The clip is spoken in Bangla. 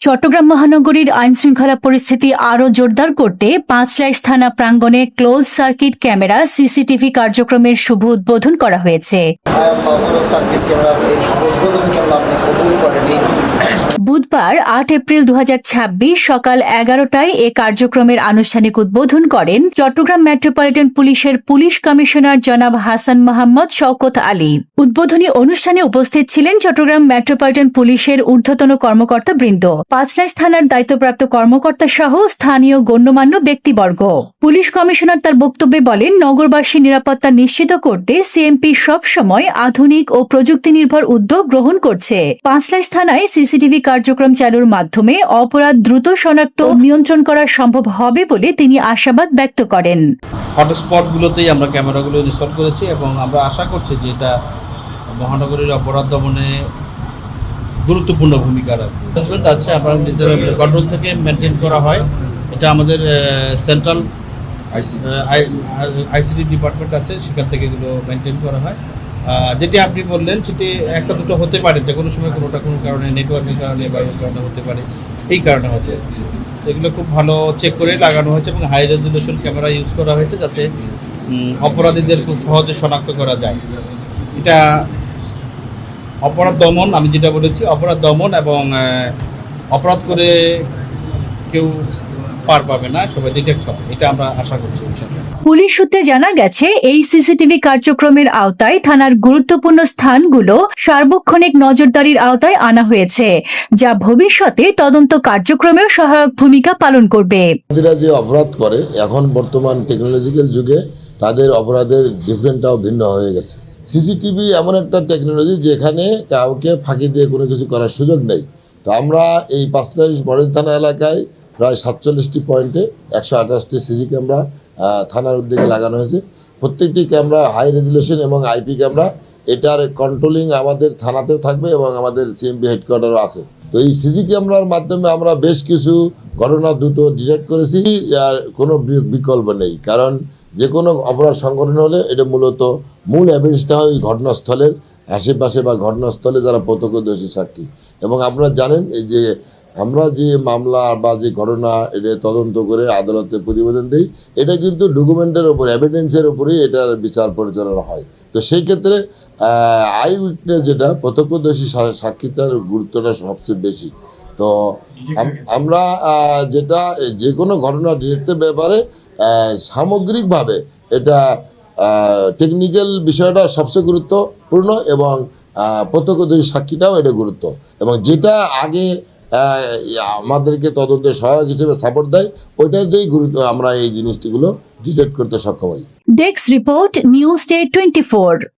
চট্টগ্রাম মহানগরীর আইনশৃঙ্খলা পরিস্থিতি আরও জোরদার করতে পাঁচলাইশ থানা প্রাঙ্গণে ক্লোজ সার্কিট ক্যামেরা সিসিটিভি কার্যক্রমের শুভ উদ্বোধন করা হয়েছে। বুধবার ৮ এপ্রিল ২০২৬ সকাল ১১টায় এ কার্যক্রমের আনুষ্ঠানিক উদ্বোধন করেন চট্টগ্রাম মেট্রোপলিটন পুলিশের পুলিশ কমিশনার জনাব হাসান মোহাম্মদ শওকত আলী। উদ্বোধনী অনুষ্ঠানে উপস্থিত ছিলেন চট্টগ্রাম মেট্রোপলিটন পুলিশের ঊর্ধ্বতন কর্মকর্তাবৃন্দ, পাঁচলাইশ থানার দায়িত্বপ্রাপ্ত কর্মকর্তা সহ স্থানীয় গণ্যমান্য ব্যক্তিবর্গ। পুলিশ কমিশনার তার বক্তব্যে বলেন, নগরবাসী নিরাপত্তা নিশ্চিত করতে সিএমপি সবসময় আধুনিক ও প্রযুক্তি নির্ভর উদ্যোগ গ্রহণ করছে। পাঁচলাইশ থানায় সিসিটিভি কার্যক্রম চালুর মাধ্যমে অপরাধ দ্রুত শনাক্ত ও নিয়ন্ত্রণ করা সম্ভব হবে বলে তিনি আশাবাদ ব্যক্ত করেন। হটস্পটগুলোতেই আমরা ক্যামেরাগুলো ইনস্টল করেছি এবং আমরা আশা করছি যে এটা মহানগরীর অপরাধ দমনে গুরুত্বপূর্ণ ভূমিকা রাখবে। আছে আমরা নিজেরা কন্ট্রোল থেকে মেনটেন করা হয়। এটা আমাদের সেন্ট্রাল আইসিটি ডিপার্টমেন্ট আছে, সেখান থেকে এগুলো মেনটেন করা হয়। যেটি আপনি বললেন সেটি একটা দুটো হতে পারে, যে কোনো সময় কোনোটা কোনো কারণে নেটওয়ার্কের কারণে বা কারণে হতে পারে, এই কারণে হতে এগুলো খুব ভালো চেক করে লাগানো হয়েছে এবং হাই রেজলিউশন ক্যামেরা ইউজ করা হয়েছে যাতে অপরাধীদের খুব সহজে শনাক্ত করা যায়। এটা অপরাধ দমন, আমি যেটা বলেছি অপরাধ দমন এবং অপরাধ করে কেউ পার পাবে না, সবাই ডিটেক্ট হবে, এটা আমরা আশা করছি। পুলিশ সূত্রে জানা গেছে, এই সিসিটিভি কার্যক্রমের আওতায় থানার গুরুত্বপূর্ণ স্থানগুলো সার্বক্ষণিক নজরদারির আওতায় আনা হয়েছে, যা ভবিষ্যতে তদন্ত কার্যক্রমেও সহায়ক ভূমিকা পালন করবে। যে অপরাধ করে এখন বর্তমান টেকনোলজিক্যাল যুগে তাদের অপরাধের ডিফারেন্টটাও ভিন্ন হয়ে গেছে। সিসিটিভি এমন একটা টেকনোলজি যেখানে কাউকে ফাঁকি দিয়ে কোনো কিছু করার সুযোগ নেই। তো আমরা এই পাঁচলাইশ মডেল থানা এলাকায় প্রায় ৪৭টি পয়েন্টে ১২৮টি সিসি ক্যামেরা থানার উদ্যোগে লাগানো হয়েছে। প্রত্যেকটি ক্যামেরা হাই রেজুলেশন এবং আইপি ক্যামেরা। এটার কন্ট্রোলিং আমাদের থানাতেও থাকবে এবং আমাদের সিএমপি হেডকোয়ার্টারও আছে। তো এই সিসি ক্যামেরার মাধ্যমে আমরা বেশ কিছু ঘটনা দ্রুত ডিটেক্ট করেছি। আর কোনো বিকল্প নেই, কারণ যে কোনো অপরাধ সংঘটন হলে এটা মূলত মূল এভিডেন্সটা হয় ঘটনাস্থলের আশেপাশে বা ঘটনাস্থলে যারা প্রত্যক্ষদর্শী সাক্ষী। এবং আপনারা জানেন এই যে আমরা যে মামলা বা যে ঘটনা এটা তদন্ত করে আদালতে প্রতিবেদন দিই, এটা কিন্তু ডকুমেন্টের উপর এভিডেন্সের উপরেই এটার বিচার পরিচালনা হয়। তো সেই ক্ষেত্রে আই উইটনেস যেটা প্রত্যক্ষদর্শী সাক্ষীতার গুরুত্বটা সবচেয়ে বেশি। তো আমরা যেটা যে কোনো ঘটনা ডিটেক্টের ব্যাপারে সামগ্রিকভাবে এটা টেকনিক্যাল বিষয়টা সবচেয়ে গুরুত্বপূর্ণ এবং প্রত্যক্ষদর্শী সাক্ষীটাও এটা গুরুত্ব, এবং যেটা আগে আমাদেরকে তদন্তে সহায়ক হিসেবে সাপোর্ট দেয় ওইটার দিয়েই গুরুত্ব আমরা এই জিনিসটিগুলো ডিটেক্ট করতে সক্ষম হই। Desk report, news day 24।